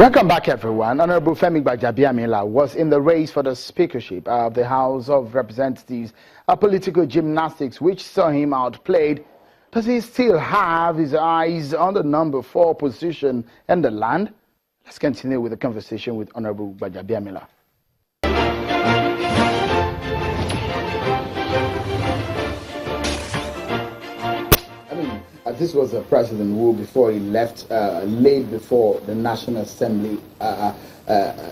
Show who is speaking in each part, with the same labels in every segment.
Speaker 1: Welcome back, everyone. Honorable Femi Gbajabiamila was in the race for the speakership of the House of Representatives, a political gymnastics which saw him outplayed. Does he still have his eyes on the number 4 position in the land? Let's continue with the conversation with Honorable Gbajabiamila. This was a president who, before he left, laid before the National Assembly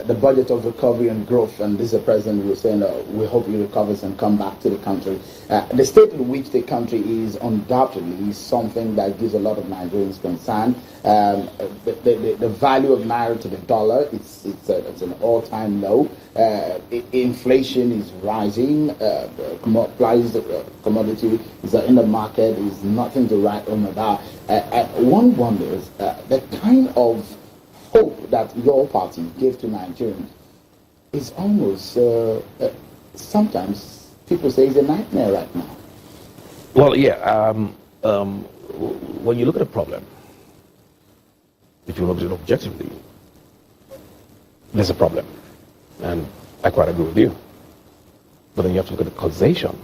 Speaker 1: the budget of recovery and growth, and this is a president who was saying, we hope he recovers and come back to the country. The state in which the country is undoubtedly is something that gives a lot of Nigerians concern. The value of naira to the dollar, it's an all-time low. Inflation is rising. Commodity is in the market is nothing to write home about. One wonders the kind of hope that your party gave to Nigerians is almost sometimes people say it's a nightmare right now.
Speaker 2: Well, yeah. When you look at a problem, if you look at it objectively, there's a problem, and I quite agree with you. But then you have to look at the causation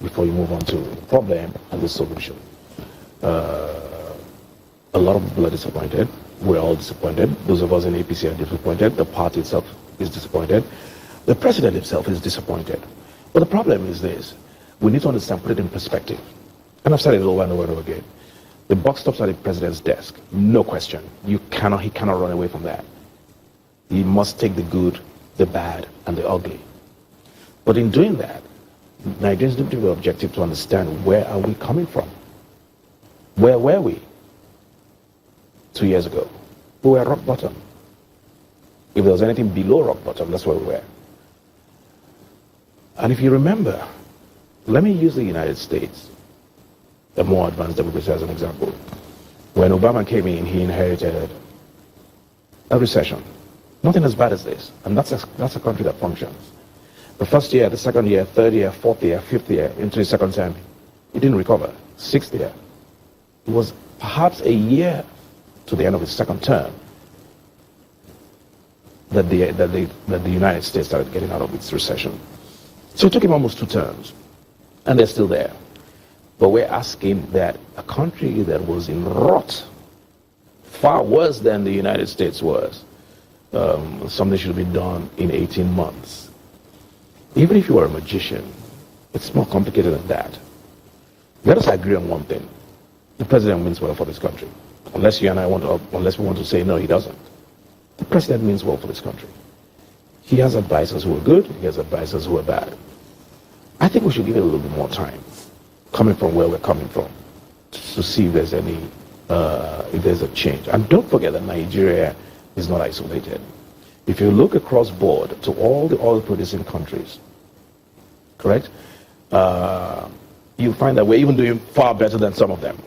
Speaker 2: before you move on to the problem and the solution. A lot of people are disappointed. We're all disappointed. Those of us in APC are disappointed. The party itself is disappointed. The president himself is disappointed. But the problem is this. We need to understand, put it in perspective. And I've said it over and over and over again. The buck stops at the president's desk. No question. He cannot run away from that. He must take the good, the bad, and the ugly. But in doing that, Nigerians need to be objective to understand, where are we coming from? Where were we 2 years ago? We were at rock bottom. If there was anything below rock bottom, that's where we were. And if you remember, let me use the United States, the more advanced democracy, as an example. When Obama came in, he inherited a recession. Nothing as bad as this. And that's a country that functions. The first year, the second year, third year, fourth year, fifth year, into the second term, it didn't recover. Sixth year. It was perhaps a year to the end of his second term that the United States started getting out of its recession. So it took him almost 2 terms, and they're still there. But we're asking that a country that was in rot, far worse than the United States was, something should be done in 18 months. Even if you are a magician, it's more complicated than that. Let us agree on one thing. The president means well for this country. Unless you and I unless we want to say no, he doesn't. The president means well for this country. He has advisors who are good, he has advisors who are bad. I think we should give it a little bit more time, coming from where we're coming from, to see if there's any, if there's a change. And don't forget that Nigeria is not isolated. If you look across board to all the oil-producing countries, correct, you'll find that we're even doing far better than some of them.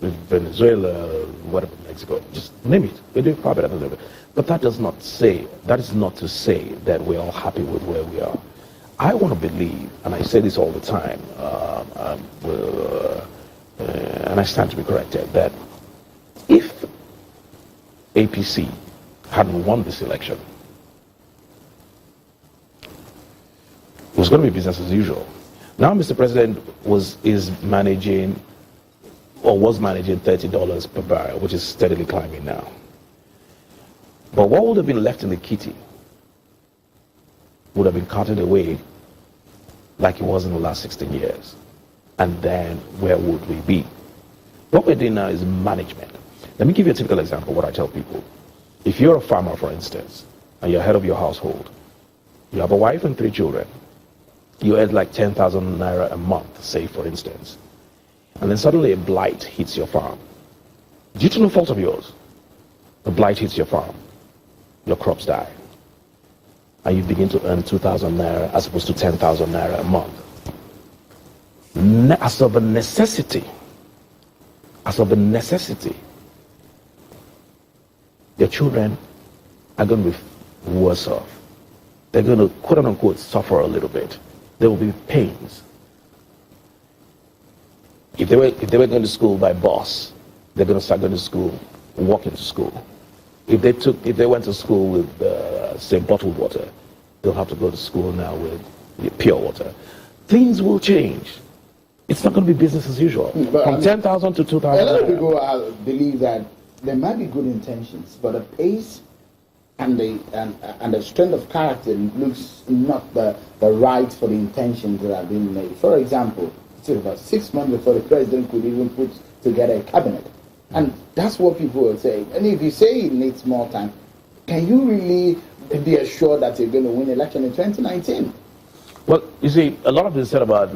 Speaker 2: With Venezuela, whatever, Mexico, just name it. We're doing far better than them. But that is not to say that we're all happy with where we are. I want to believe, and I say this all the time, and I stand to be corrected, that if APC hadn't won this election, it was going to be business as usual. Now Mr. President was managing $30 per barrel, which is steadily climbing now. But what would have been left in the kitty would have been carted away like it was in the last 16 years. And then where would we be? What we're doing now is management. Let me give you a typical example of what I tell people. If you're a farmer, for instance, and you're head of your household, you have a wife and 3 children, you earn like 10,000 naira a month, say, for instance, and then suddenly a blight hits your farm. Due to no fault of yours, the blight hits your farm, your crops die, and you begin to earn 2,000 naira as opposed to 10,000 naira a month. As of a necessity, your children are going to be worse off. They're going to, quote unquote, suffer a little bit. There will be pains. If they were going to school by bus, they're going to start going to school, walking to school. If they went to school with, say, bottled water, they'll have to go to school now with pure water. Things will change. It's not going to be business as usual. From 10,000 to 2,000.
Speaker 1: A lot of people believe that there might be good intentions, but the pace and the strength of character looks not the right for the intentions that have been made. For example, it's about 6 months before the president could even put together a cabinet. And that's what people are saying. And if you say it needs more time, can you really be assured that you're going to win election in 2019?
Speaker 2: Well, you see, a lot of it is said about,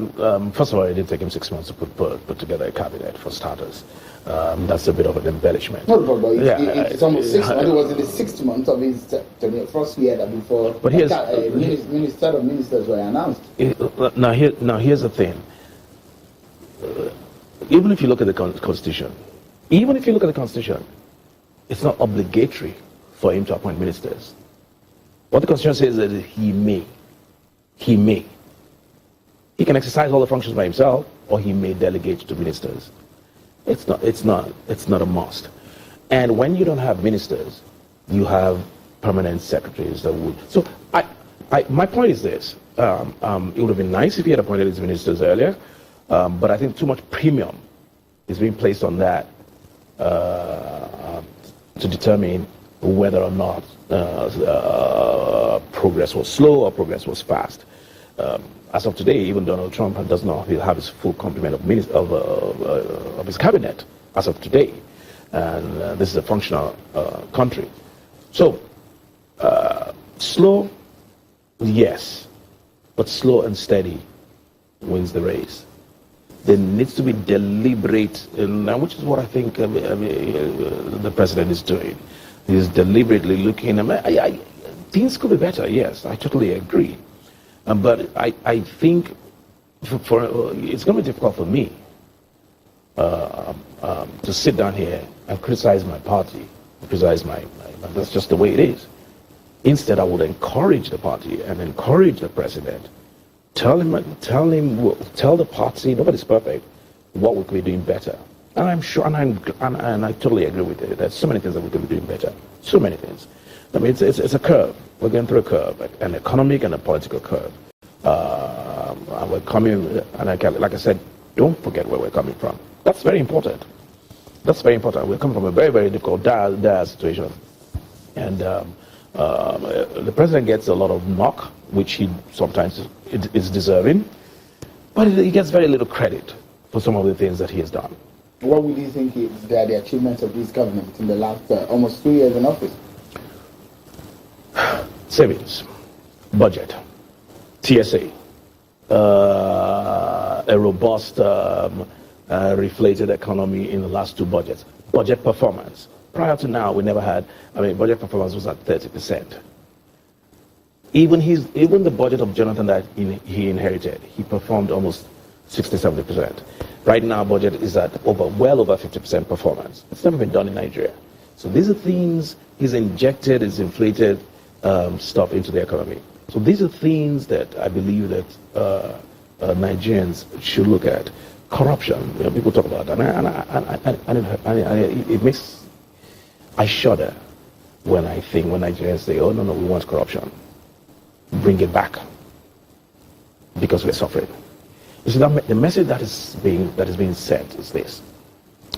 Speaker 2: first of all, it did take him 6 months to put together a cabinet, for starters. That's a bit of an embellishment.
Speaker 1: No, but it's almost 6 months. It was in the 6th month of his first year that before Minister of Ministers were announced.
Speaker 2: Now here's the thing. Even if you look at the Constitution, it's not obligatory for him to appoint ministers. What the Constitution says is that he may. He can exercise all the functions by himself, or he may delegate to ministers. It's not a must. And when you don't have ministers, you have permanent secretaries that would. So my point is this: it would have been nice if he had appointed his ministers earlier, but I think too much premium is being placed on that to determine whether or not progress was slow or progress was fast. As of today, even Donald Trump does not have his full complement of his cabinet as of today, and this is a functional country. So, slow, yes, but slow and steady wins the race. There needs to be deliberate, which is what I think the president is doing. He's deliberately looking. Things could be better. Yes, I totally agree. But I think it's going to be difficult for me to sit down here and criticize my party, criticize my that's just the way it is. Instead, I would encourage the party and encourage the president. Tell the party, nobody's perfect, what we could be doing better. And I'm sure, and I totally agree with it. There's so many things that we could be doing better. So many things. I mean, it's a curve. We're going through a curve, an economic and a political curve. And we're coming, and like I said, don't forget where we're coming from. That's very important. We're coming from a very, very difficult, dire situation. And the president gets a lot of knock, which he sometimes is deserving, but he gets very little credit for some of the things that he has done.
Speaker 1: What would you think is the achievements of this government in the last almost 3 years in office?
Speaker 2: Savings, budget, TSA, a robust, reflated economy in the last 2 budgets, budget performance. Prior to now, we never had, budget performance was at 30%. Even the budget of Jonathan that he inherited, he performed almost 60-70%. Right now, budget is at well over 50% performance. It's never been done in Nigeria. So these are things he's injected, he's inflated stuff into the economy. So these are things that I believe that Nigerians should look at. Corruption, people talk about that, and it makes I shudder when Nigerians say, "Oh no, we want corruption. Bring it back," because we're suffering. You see, the message that is being sent is this: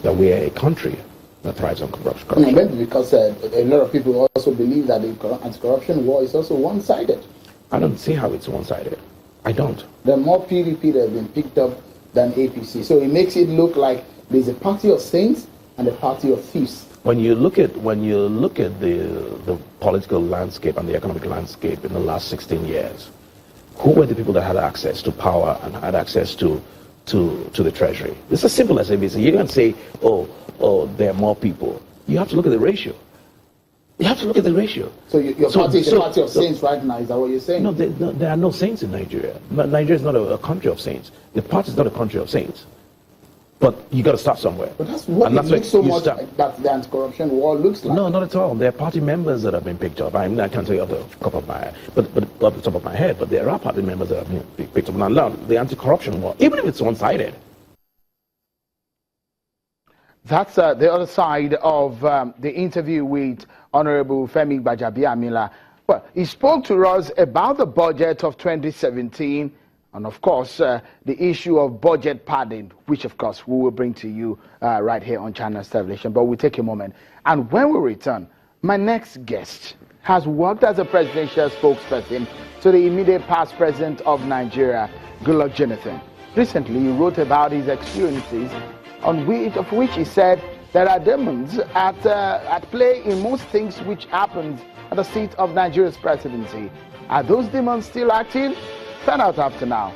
Speaker 2: that we are a country that thrives on corruption.
Speaker 1: Maybe because a lot of people also believe that the anti-corruption war is also one-sided.
Speaker 2: I don't see how it's one-sided. I don't.
Speaker 1: There are more PDP that have been picked up than APC, so it makes it look like there's a party of saints and a party of thieves.
Speaker 2: When you look at the political landscape and the economic landscape in the last 16 years, who were the people that had access to power and had access to the treasury? It's as simple as ABC. You can't say, oh, there are more people. You have to look at the ratio. So your party is a party of saints right now, is that what you're saying? No, there are no saints in Nigeria. Nigeria is not a country of saints. The party is not a country of saints. But you got to start somewhere.
Speaker 1: But that's what it looks so much like that the anti-corruption war looks like.
Speaker 2: No, not at all. There are party members that have been picked up. I can't tell you off the top of my head, but there are party members that have been picked up. Now, the anti-corruption war, even if it's one-sided,
Speaker 1: That's the other side of the interview with Honorable Femi Gbajabiamila. Well, he spoke to us about the budget of 2017 and, of course, the issue of budget padding, which, of course, we will bring to you right here on Channels Television. But we'll take a moment. And when we return, my next guest has worked as a presidential spokesperson to the immediate past president of Nigeria, Goodluck Jonathan. Recently, he wrote about his experiences on which he said there are demons at play in most things which happens at the seat of Nigeria's presidency. Are those demons still active? Find out after now.